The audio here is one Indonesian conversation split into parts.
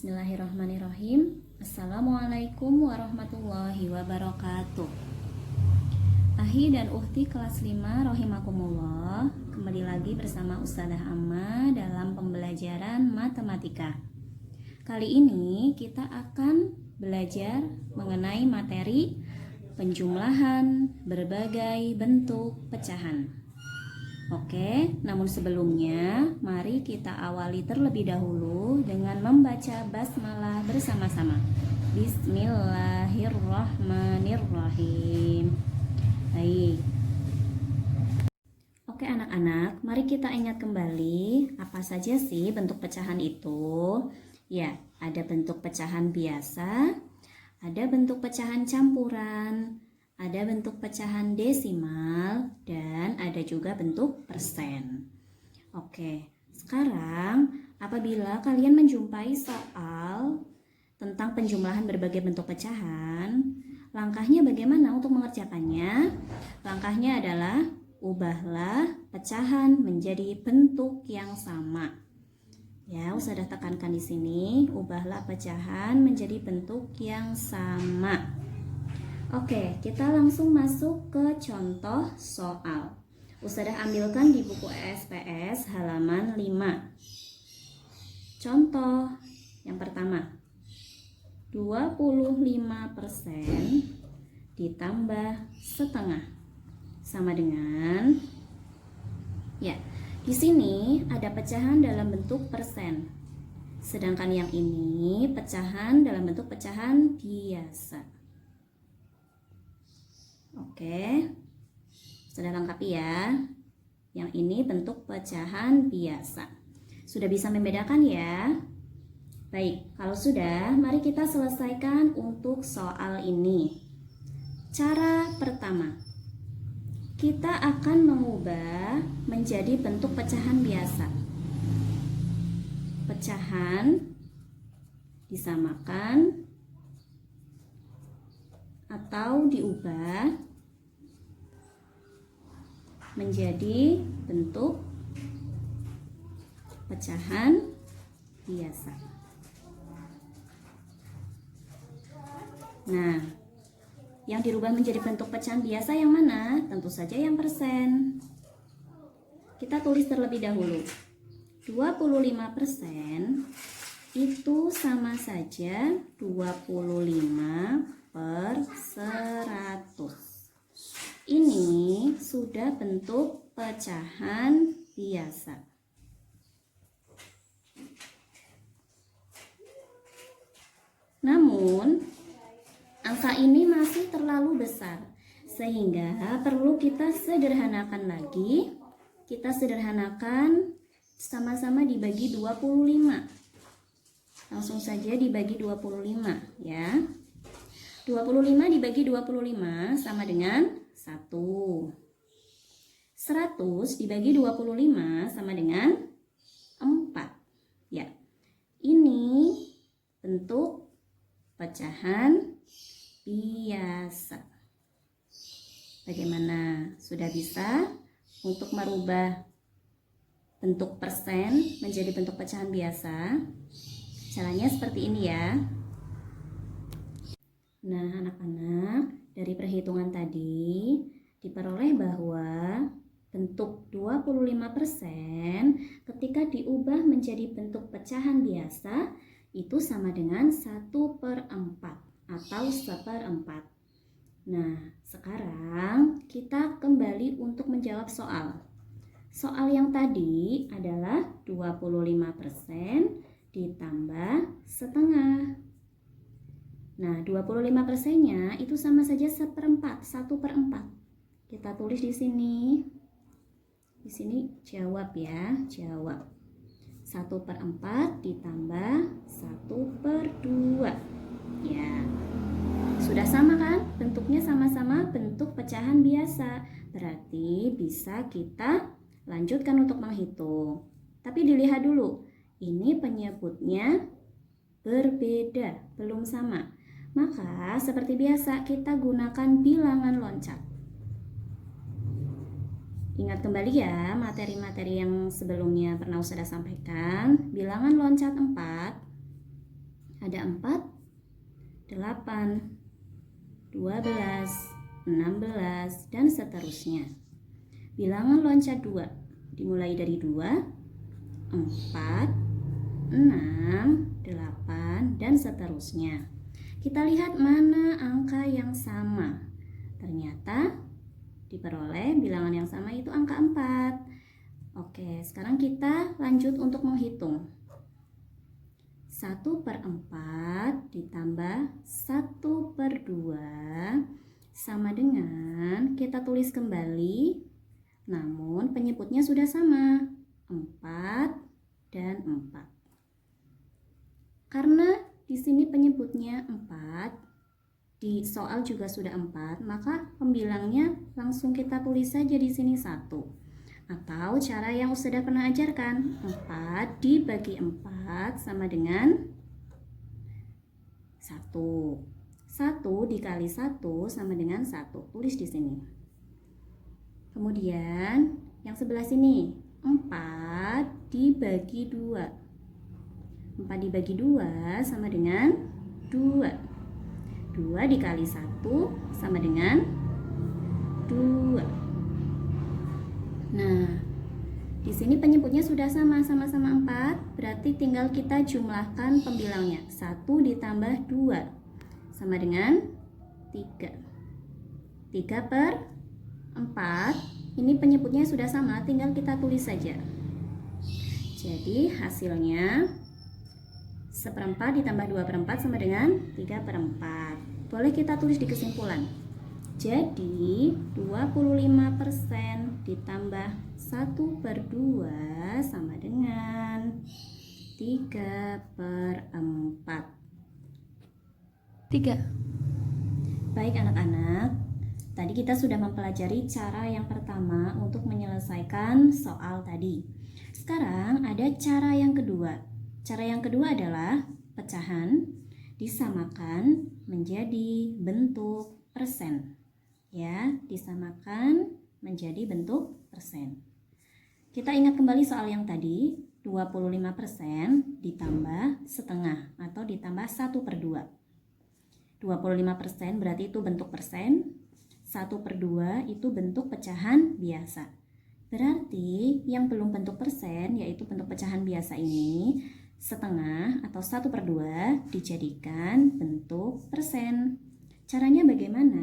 Bismillahirrahmanirrahim. Assalamualaikum warahmatullahi wabarakatuh. Ahi dan uhti kelas 5 rahimakumullah. Kembali lagi bersama Ustazah Amma dalam pembelajaran matematika. Kali ini kita akan belajar mengenai materi penjumlahan berbagai bentuk pecahan. Oke, namun sebelumnya mari kita awali terlebih dahulu dengan membaca basmalah bersama-sama. Bismillahirrahmanirrahim. Baik. Oke anak-anak, mari kita ingat kembali apa saja sih bentuk pecahan itu. Ya, ada bentuk pecahan biasa, ada bentuk pecahan campuran, ada bentuk pecahan desimal, dan ada juga bentuk persen. Oke, sekarang apabila kalian menjumpai soal tentang penjumlahan berbagai bentuk pecahan, langkahnya bagaimana untuk mengerjakannya? Langkahnya adalah ubahlah pecahan menjadi bentuk yang sama. Ya, sudah tekankan di sini, ubahlah pecahan menjadi bentuk yang sama. Oke, kita langsung masuk ke contoh soal. Ustazah ambilkan di buku ESPS halaman 5. Contoh yang pertama, 25% ditambah setengah sama dengan, ya, di sini ada pecahan dalam bentuk persen. Sedangkan yang ini pecahan dalam bentuk pecahan biasa. Oke, sudah lengkapi ya. Yang ini bentuk pecahan biasa. Sudah bisa membedakan ya? Baik, kalau sudah, mari kita selesaikan untuk soal ini. Cara pertama, kita akan mengubah menjadi bentuk pecahan biasa. Pecahan disamakan atau diubah menjadi bentuk pecahan biasa. Nah, yang dirubah menjadi bentuk pecahan biasa yang mana? Tentu saja yang persen. Kita tulis terlebih dahulu. 25% itu sama saja 25/100. Ini sudah bentuk pecahan biasa. Namun, angka ini masih terlalu besar, sehingga perlu kita sederhanakan lagi. Kita sederhanakan sama-sama dibagi 25. Langsung saja dibagi 25 ya. 25 dibagi 25 sama dengan 1. 100 dibagi 25 sama dengan 4. Ya. Ini bentuk pecahan biasa. Bagaimana? Sudah bisa untuk merubah bentuk persen menjadi bentuk pecahan biasa? Caranya seperti ini ya. Nah, anak-anak, dari perhitungan tadi diperoleh bahwa bentuk 25% ketika diubah menjadi bentuk pecahan biasa itu sama dengan 1/4 atau 1/4. Nah, sekarang kita kembali untuk menjawab soal. Soal yang tadi adalah 25% ditambah setengah. Nah, 25%-nya itu sama saja 1/4, 1/4. Kita tulis di sini. Di sini jawab ya, jawab. 1/4 ditambah 1/2. Ya. Sudah sama kan? Bentuknya sama-sama bentuk pecahan biasa. Berarti bisa kita lanjutkan untuk menghitung. Tapi dilihat dulu. Ini penyebutnya berbeda, belum sama. Maka seperti biasa kita gunakan bilangan loncat. Ingat kembali ya materi-materi yang sebelumnya pernah Ustazah sampaikan. Bilangan loncat 4 Ada 4, 8, 12, 16, dan seterusnya. Bilangan loncat 2 dimulai dari 2, 4, 6, 8, dan seterusnya. Kita lihat mana angka yang sama. Ternyata diperoleh bilangan yang sama itu angka 4. Oke, sekarang kita lanjut untuk menghitung. 1/4 ditambah 1/2 sama dengan, kita tulis kembali, namun penyebutnya sudah sama, 4 dan 4. Karena di sini penyebutnya 4, di soal juga sudah 4, maka pembilangnya langsung kita tulis saja di sini 1. Atau cara yang sudah pernah ajarkan, 4 dibagi 4 sama dengan 1. 1 dikali 1 sama dengan 1. Tulis di sini. Kemudian yang sebelah sini, 4 dibagi 2. 4 dibagi 2 sama dengan 2. 2 dikali 1 sama dengan 2. Nah, di sini penyebutnya sudah sama-sama 4, berarti tinggal kita jumlahkan pembilangnya. 1 ditambah 2 sama dengan 3. 3/4, ini penyebutnya sudah sama, tinggal kita tulis saja. Jadi hasilnya 1/4 ditambah 2/4 sama dengan 3/4. Boleh kita tulis di kesimpulan. Jadi 25% ditambah 1/2 sama dengan 3/4. 3. Baik anak-anak, tadi kita sudah mempelajari cara yang pertama untuk menyelesaikan soal tadi. Sekarang ada cara yang kedua. Cara yang kedua adalah pecahan disamakan menjadi bentuk persen. Ya, disamakan menjadi bentuk persen. Kita ingat kembali soal yang tadi, 25% ditambah setengah atau ditambah 1/2. 25% berarti itu bentuk persen, 1/2 itu bentuk pecahan biasa. Berarti yang belum bentuk persen, yaitu bentuk pecahan biasa ini, setengah atau 1/2 dijadikan bentuk persen. Caranya bagaimana?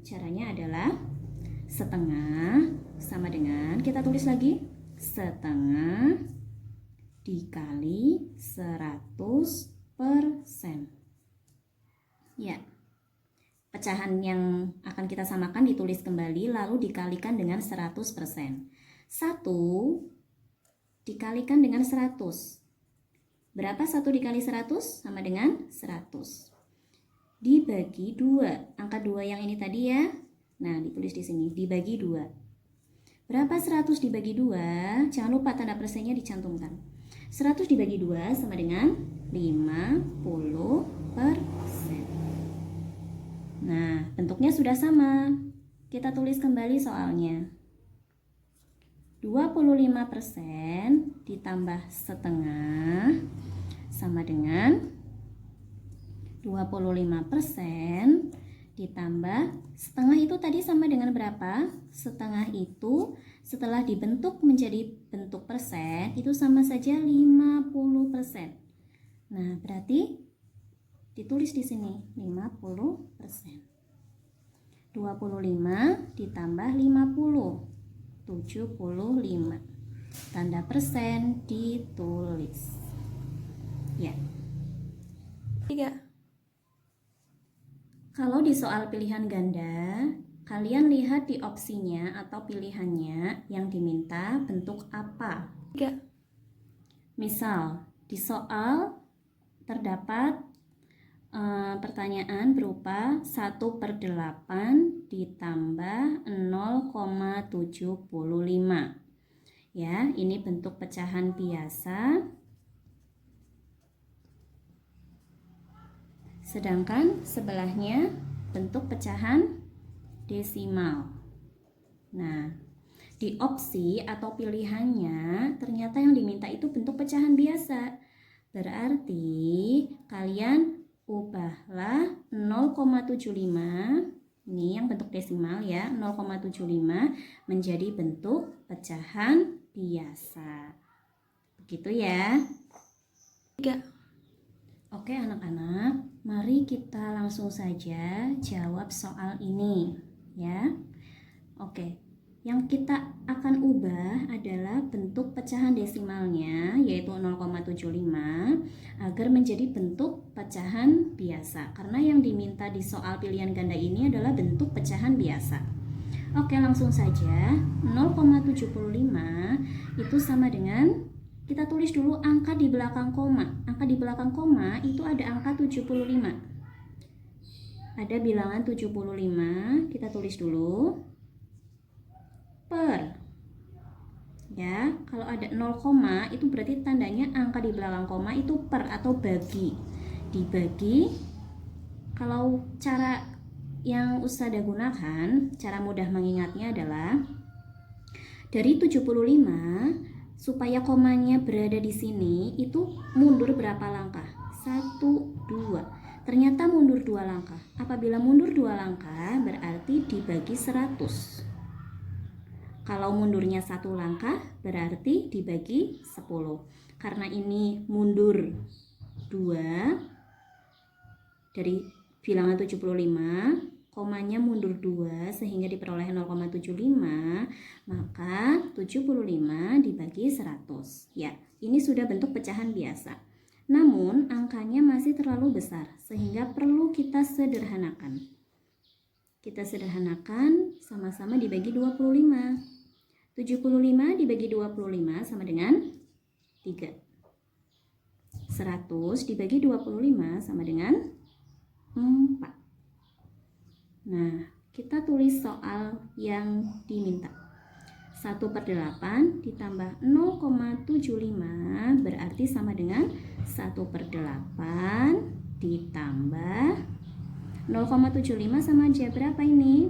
Caranya adalah setengah sama dengan, kita tulis lagi, setengah dikali 100%. Ya, pecahan yang akan kita samakan ditulis kembali lalu dikalikan dengan 100%. 1 dikalikan dengan 100. Berapa 1 dikali 100? Sama dengan 100. Dibagi 2. Angka 2 yang ini tadi ya. Nah, ditulis di sini, dibagi 2. Berapa 100 dibagi 2? Jangan lupa tanda persennya dicantumkan. 100 dibagi 2 sama dengan 50%. Nah, bentuknya sudah sama. Kita tulis kembali soalnya. 25% ditambah setengah sama dengan 25% ditambah setengah itu tadi sama dengan berapa? Setengah itu setelah dibentuk menjadi bentuk persen itu sama saja 50%. Nah, berarti ditulis di sini 50%. 25 ditambah 50, 75. Tanda persen ditulis. Ya. 3. Kalau di soal pilihan ganda, kalian lihat di opsinya atau pilihannya yang diminta bentuk apa. 3. Misal, di soal terdapat pertanyaan berupa 1/8 ditambah 0,75. Ya, ini bentuk pecahan biasa. Sedangkan sebelahnya bentuk pecahan desimal. Nah, di opsi atau pilihannya ternyata yang diminta itu bentuk pecahan biasa. Berarti kalian ubahlah 0,75, ini yang bentuk desimal ya, 0,75 menjadi bentuk pecahan biasa. Begitu ya. 3. Oke anak-anak, mari kita langsung saja jawab soal ini ya. Oke, yang kita akan ubah adalah bentuk pecahan desimalnya, yaitu 0,75, agar menjadi bentuk pecahan biasa. Karena yang diminta di soal pilihan ganda ini adalah bentuk pecahan biasa. Oke, langsung saja. 0,75 itu sama dengan, kita tulis dulu angka di belakang koma. Angka di belakang koma itu ada angka 75. Ada bilangan 75, kita tulis dulu. Per. Ya, kalau ada 0, itu berarti tandanya angka di belakang koma itu per atau bagi. Dibagi, kalau cara yang Ustazah gunakan, cara mudah mengingatnya adalah dari 75 supaya komanya berada di sini itu mundur berapa langkah? 1, 2. Ternyata mundur 2 langkah. Apabila mundur 2 langkah berarti dibagi 100. Kalau mundurnya 1 langkah berarti dibagi 10. Karena ini mundur 2 dari bilangan 75, komanya mundur 2 sehingga diperoleh 0,75, maka 75 dibagi 100. Ya, ini sudah bentuk pecahan biasa. Namun angkanya masih terlalu besar sehingga perlu kita sederhanakan. Kita sederhanakan, sama-sama dibagi 25. 75 dibagi 25 sama dengan 3. 100 dibagi 25 sama dengan 4. Nah, kita tulis soal yang diminta. 1/8 ditambah 0,75 berarti sama dengan 1/8 ditambah 0,75 sama aja berapa ini?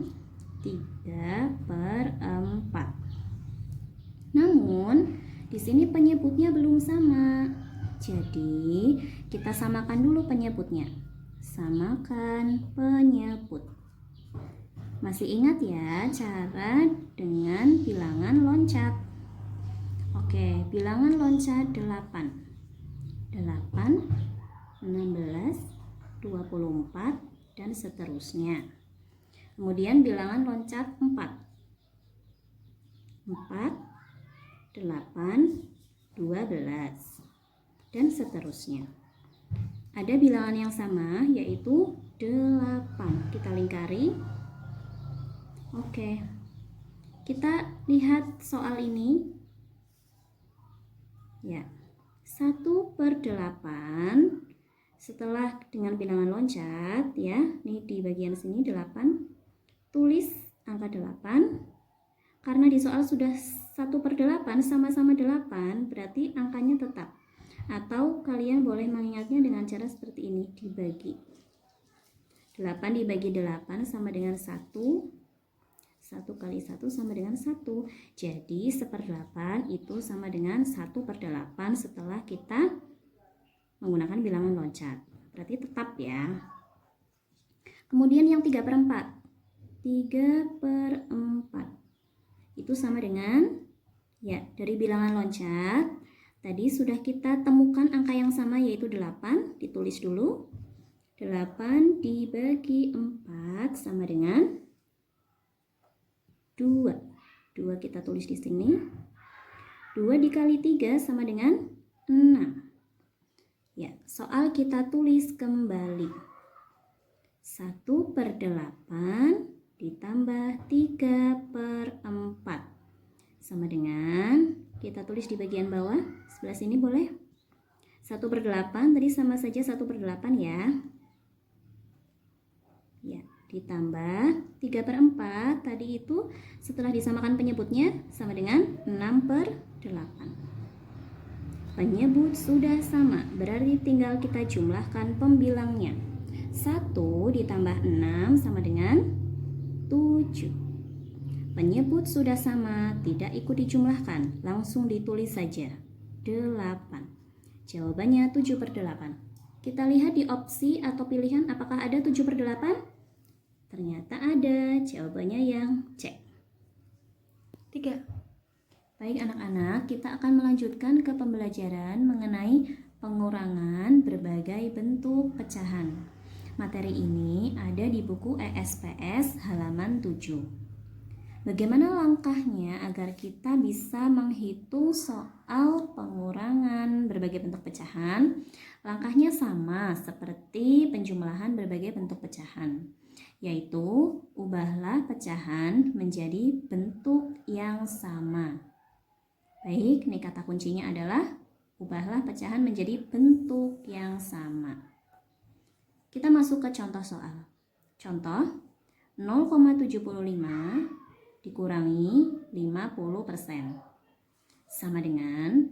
3/4. Namun, di sini penyebutnya belum sama. Jadi, kita samakan dulu penyebutnya. Samakan penyebut. Masih ingat ya cara dengan bilangan loncat? Oke, bilangan loncat 8. 8, 16, 24, dan seterusnya. Kemudian bilangan loncat 4. 4, 8, 12, dan seterusnya. Ada bilangan yang sama yaitu 8. Kita lingkari. Oke. Kita lihat soal ini. Ya. 1/8 setelah dengan bilangan loncat ya. Nih di bagian sini 8. Tulis angka 8. Karena di soal sudah 1/8 sama-sama 8, berarti angkanya tetap. Atau kalian boleh mengingatnya dengan cara seperti ini, dibagi. 8 dibagi 8 sama dengan 1. 1 kali 1 sama dengan 1. Jadi 1/8 itu sama dengan 1/8 setelah kita menggunakan bilangan loncat. Berarti tetap ya. Kemudian yang 3/4. 3/4. Itu sama dengan, ya, dari bilangan loncat tadi sudah kita temukan angka yang sama yaitu 8. Ditulis dulu. 8 dibagi 4 sama dengan 2. 2 kita tulis di sini. 2 dikali 3 sama dengan 6. Ya, soal kita tulis kembali. 1/8 ditambah 3/4 sama dengan, kita tulis di bagian bawah sebelah sini boleh. 1/8 tadi sama saja 1/8 ya. Ya, ditambah 3/4 tadi itu setelah disamakan penyebutnya sama dengan 6/8. Penyebut sudah sama, berarti tinggal kita jumlahkan pembilangnya. 1 ditambah 6 sama dengan 7. Penyebut sudah sama, tidak ikut dijumlahkan, langsung ditulis saja 8. Jawabannya 7/8. Kita lihat di opsi atau pilihan apakah ada 7/8? Ternyata ada, jawabannya yang C. 3. Baik anak-anak, kita akan melanjutkan ke pembelajaran mengenai pengurangan berbagai bentuk pecahan. Materi ini ada di buku ESPS halaman 7. Bagaimana langkahnya agar kita bisa menghitung soal pengurangan berbagai bentuk pecahan? Langkahnya sama seperti penjumlahan berbagai bentuk pecahan, yaitu ubahlah pecahan menjadi bentuk yang sama. Baik, nih kata kuncinya adalah ubahlah pecahan menjadi bentuk yang sama. Kita masuk ke contoh soal. Contoh, 0,75 dikurangi 50% sama dengan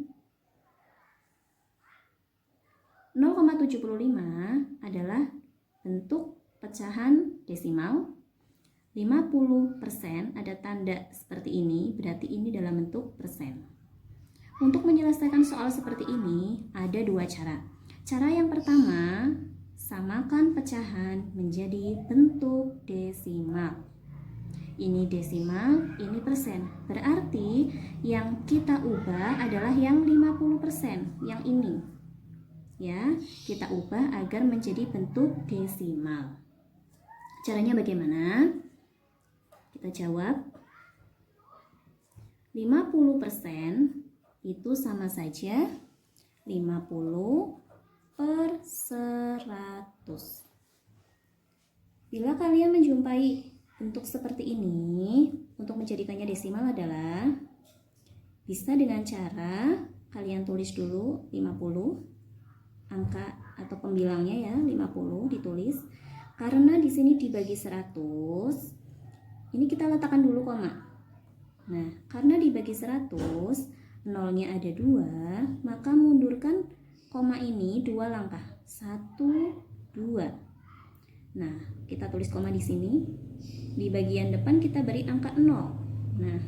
0,75 adalah bentuk pecahan desimal. 50% ada tanda seperti ini, berarti ini dalam bentuk persen. Untuk menyelesaikan soal seperti ini ada dua cara. Cara yang pertama, samakan pecahan menjadi bentuk desimal. Ini desimal, ini persen. Berarti yang kita ubah adalah yang 50%, yang ini. Ya, kita ubah agar menjadi bentuk desimal. Caranya bagaimana? Kita jawab. 50% itu sama saja 50 per 100. Bila kalian menjumpai bentuk seperti ini, untuk menjadikannya desimal adalah bisa dengan cara kalian tulis dulu 50, angka atau pembilangnya ya 50 ditulis. Karena di sini dibagi 100, ini kita letakkan dulu koma. Nah, karena dibagi 100, nolnya ada 2, maka mundurkan koma ini 2 langkah. 1, 2. Nah, kita tulis koma di sini. Di bagian depan kita beri angka 0. Nah,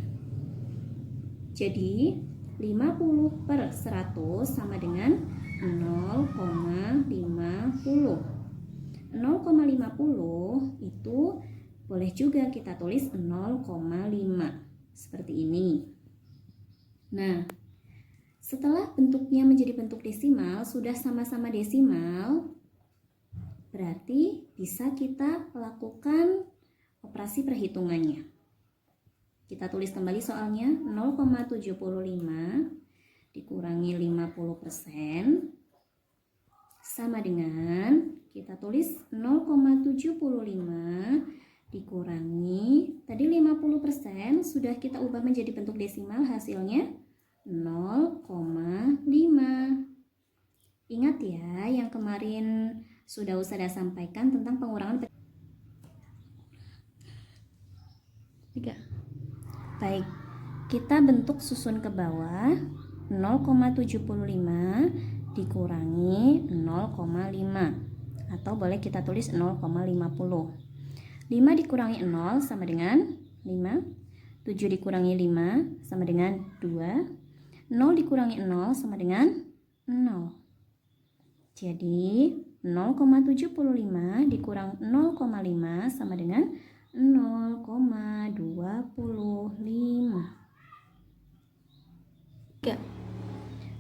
jadi 50 per 100 sama dengan 0,50. 0,50 itu boleh juga kita tulis 0,5 seperti ini. Nah, setelah bentuknya menjadi bentuk desimal, sudah sama-sama desimal, berarti bisa kita lakukan operasi perhitungannya. Kita tulis kembali soalnya. 0,75 dikurangi 50% sama dengan, kita tulis 0,75 dikurangi, tadi 50% sudah kita ubah menjadi bentuk desimal, hasilnya 0,5. Ingat ya yang kemarin sudah Ustazah sampaikan tentang pengurangan 3. Baik, kita bentuk susun ke bawah. 0,75 dikurangi 0,5, atau boleh kita tulis 0,50. 5 dikurangi 0 sama dengan 5. 7 dikurangi 5 sama dengan 2. 0 dikurangi 0 sama dengan 0. Jadi 0,75 dikurang 0,5 sama dengan 0,25. 3.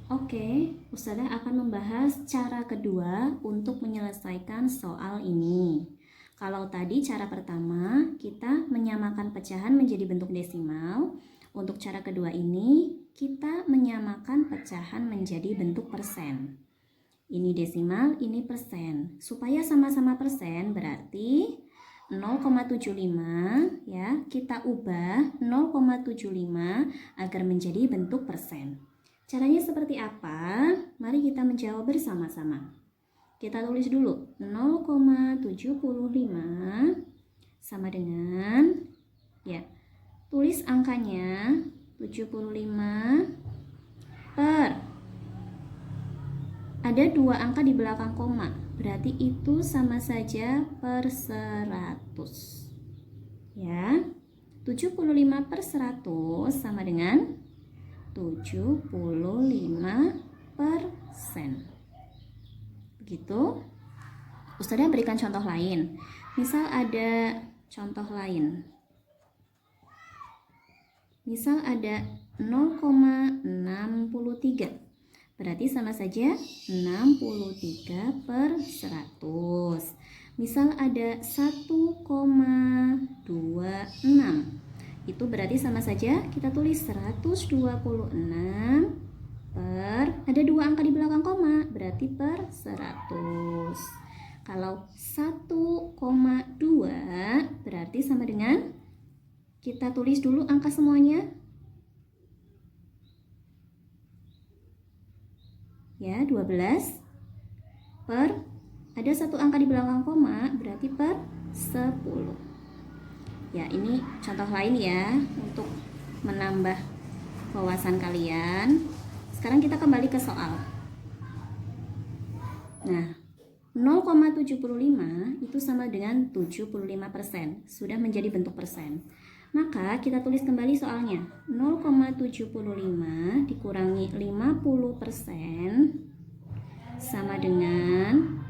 Oke, Ustazah akan membahas cara kedua untuk menyelesaikan soal ini. Kalau tadi cara pertama kita menyamakan pecahan menjadi bentuk desimal, untuk cara kedua ini kita menyamakan pecahan menjadi bentuk persen. Ini desimal, ini persen. Supaya sama-sama persen berarti 0,75 ya, kita ubah 0,75 agar menjadi bentuk persen. Caranya seperti apa? Mari kita menjawab bersama-sama. Kita tulis dulu 0,75 sama dengan, ya, tulis angkanya 75 per, ada 2 angka di belakang koma, berarti itu sama saja per 100 ya. 75 per 100 sama dengan 75 Begitu. Ustazah berikan contoh lain. Misal ada contoh lain. Misal ada 0,63. Berarti sama saja 63/100. Misal ada 1,26. Itu berarti sama saja kita tulis 126 ada dua angka di belakang koma, berarti per 100. Kalau 1,2 berarti sama dengan, kita tulis dulu angka semuanya. Ya, 12 per, ada satu angka di belakang koma, berarti per 10. Ya, ini contoh lain ya, untuk menambah wawasan kalian. Sekarang kita kembali ke soal. Nah, 0,75 itu sama dengan 75%, sudah menjadi bentuk persen. Maka kita tulis kembali soalnya. 0,75 dikurangi 50% sama dengan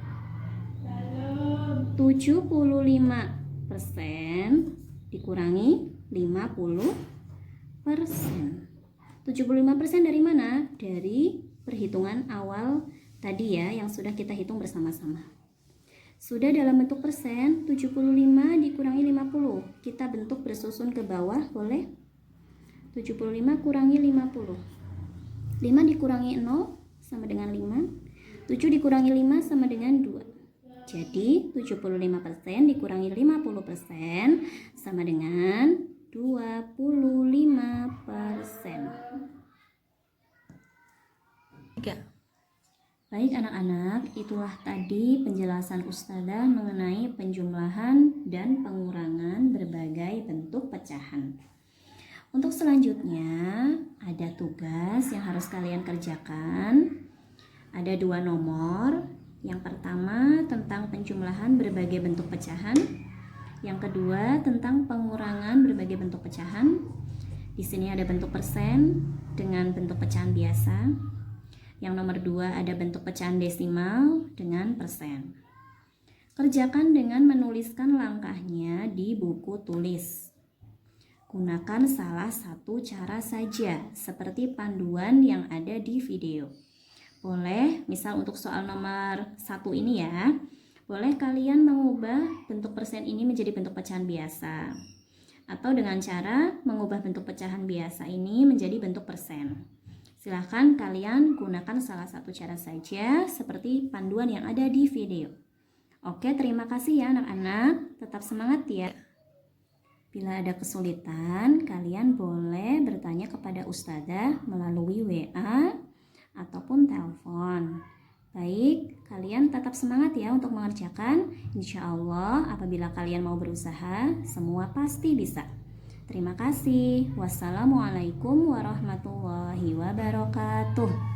75% dikurangi 50%. 75% dari mana? Dari perhitungan awal tadi ya, yang sudah kita hitung bersama-sama. Sudah dalam bentuk persen, 75 dikurangi 50. Kita bentuk bersusun ke bawah, boleh? 75 kurangi 50. 5 dikurangi 0 sama dengan 5. 7 dikurangi 5 sama dengan 2. Jadi 75% dikurangi 50% sama dengan 25%. 3. Baik anak-anak, itulah tadi penjelasan Ustazah mengenai penjumlahan dan pengurangan berbagai bentuk pecahan. Untuk selanjutnya, ada tugas yang harus kalian kerjakan. Ada 2 nomor. Yang pertama tentang penjumlahan berbagai bentuk pecahan. Yang kedua tentang pengurangan berbagai bentuk pecahan. Di sini ada bentuk persen dengan bentuk pecahan biasa. Yang nomor 2 ada bentuk pecahan desimal dengan persen. Kerjakan dengan menuliskan langkahnya di buku tulis. Gunakan salah satu cara saja, seperti panduan yang ada di video. Boleh, misal untuk soal nomor 1 ini ya, boleh kalian mengubah bentuk persen ini menjadi bentuk pecahan biasa. Atau dengan cara mengubah bentuk pecahan biasa ini menjadi bentuk persen. Silahkan kalian gunakan salah satu cara saja seperti panduan yang ada di video. Oke, terima kasih ya anak-anak. Tetap semangat ya. Bila ada kesulitan, kalian boleh bertanya kepada Ustazah melalui WA ataupun telepon. Baik, kalian tetap semangat ya untuk mengerjakan. Insya Allah apabila kalian mau berusaha, semua pasti bisa. Terima kasih. Wassalamualaikum warahmatullahi wabarakatuh.